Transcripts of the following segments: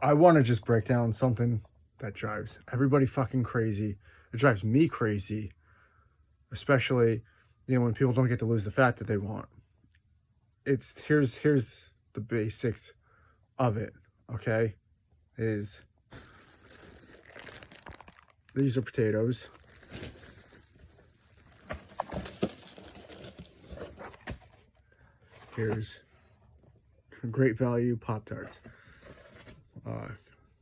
I want to just break down something that drives everybody fucking crazy. It drives me crazy, especially, when people don't get to lose the fat that they want. Here's the basics of it, okay? Is these are potatoes. Here's Great Value Pop-Tarts.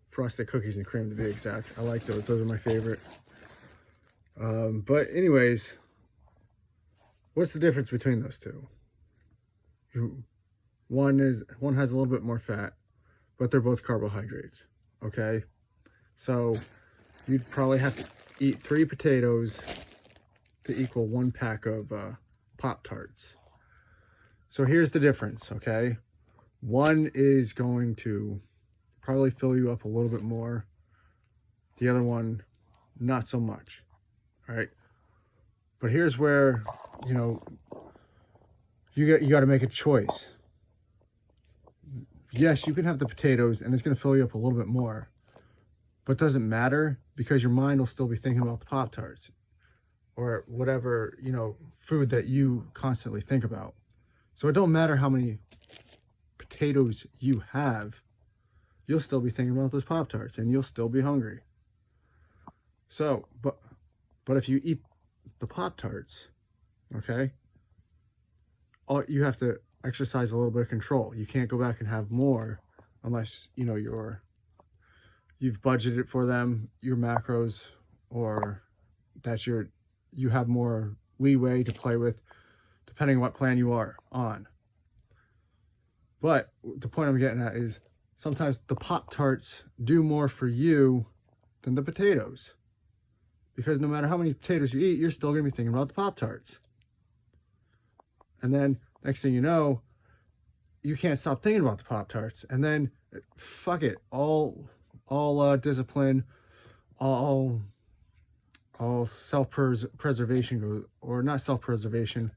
Frosted cookies and cream to be exact. I like those. Those are my favorite. But anyways, what's the difference between those two? One has a little bit more fat, but they're both carbohydrates. Okay, so you'd probably have to eat 3 potatoes to equal 1 pack of Pop-Tarts. So here's the difference. Okay, one is going to probably fill you up a little bit more. The other one, not so much. All right. But here's where, you got to make a choice. Yes, you can have the potatoes and it's going to fill you up a little bit more. But it doesn't matter because your mind will still be thinking about the Pop-Tarts or whatever, food that you constantly think about. So it don't matter how many potatoes you have. You'll still be thinking about those Pop-Tarts and you'll still be hungry. So, but if you eat the Pop-Tarts, okay, you have to exercise a little bit of control. You can't go back and have more unless, you've budgeted for them, your macros, or that you have more leeway to play with depending on what plan you are on. But the point I'm getting at is sometimes the Pop-Tarts do more for you than the potatoes. Because no matter how many potatoes you eat, you're still going to be thinking about the Pop-Tarts. And then next thing you know, you can't stop thinking about the Pop-Tarts. And then, fuck it, all discipline, all self-preservation goes, or not self-preservation,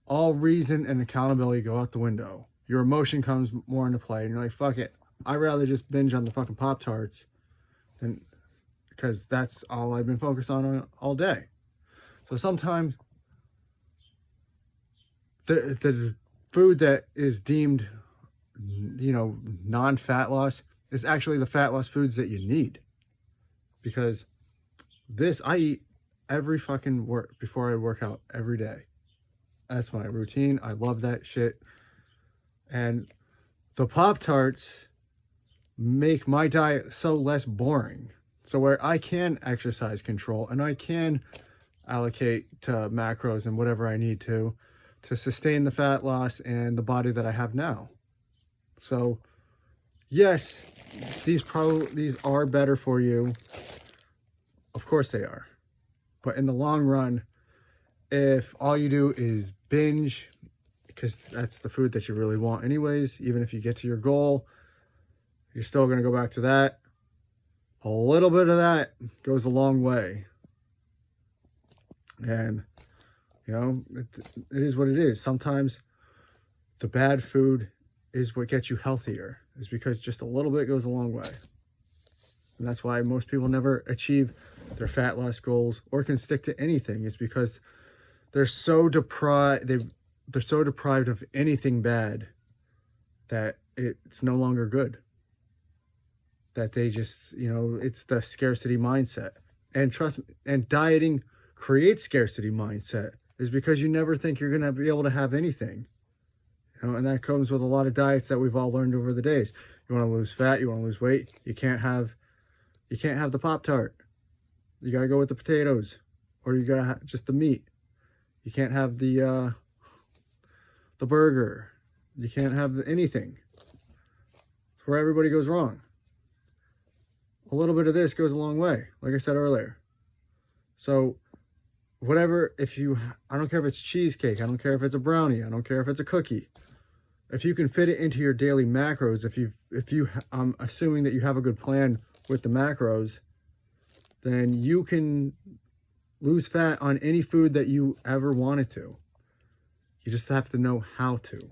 all reason and accountability go out the window. Your emotion comes more into play, and you're like, fuck it, I'd rather just binge on the fucking Pop-Tarts than, because that's all I've been focused on all day. So sometimes the food that is deemed, non-fat loss is actually the fat loss foods that you need. Because I eat every fucking before I work out every day. That's my routine. I love that shit. And the Pop-Tarts make my diet so less boring. So where I can exercise control and I can allocate to macros and whatever I need to sustain the fat loss and the body that I have now. So yes, these are better for you. Of course they are. But in the long run, if all you do is binge, because that's the food that you really want anyways, even if you get to your goal, you're still going to go back to that. A little bit of that goes a long way. And, it is what it is. Sometimes the bad food is what gets you healthier, is because just a little bit goes a long way. And that's why most people never achieve their fat loss goals or can stick to anything, is because they're so deprived. They're so deprived of anything bad that it's no longer good. That they just, it's the scarcity mindset. And trust me, and dieting creates scarcity mindset, is because you never think you're going to be able to have anything. And that comes with a lot of diets that we've all learned over the days. You want to lose fat, you want to lose weight, you can't have the Pop-Tart. You got to go with the potatoes, or you got to have just the meat. You can't have the burger. You can't have anything. It's where everybody goes wrong. A little bit of this goes a long way, like I said earlier. So whatever, I don't care if it's cheesecake, I don't care if it's a brownie, I don't care if it's a cookie. If you can fit it into your daily macros, I'm assuming that you have a good plan with the macros, then you can lose fat on any food that you ever wanted to. You just have to know how to.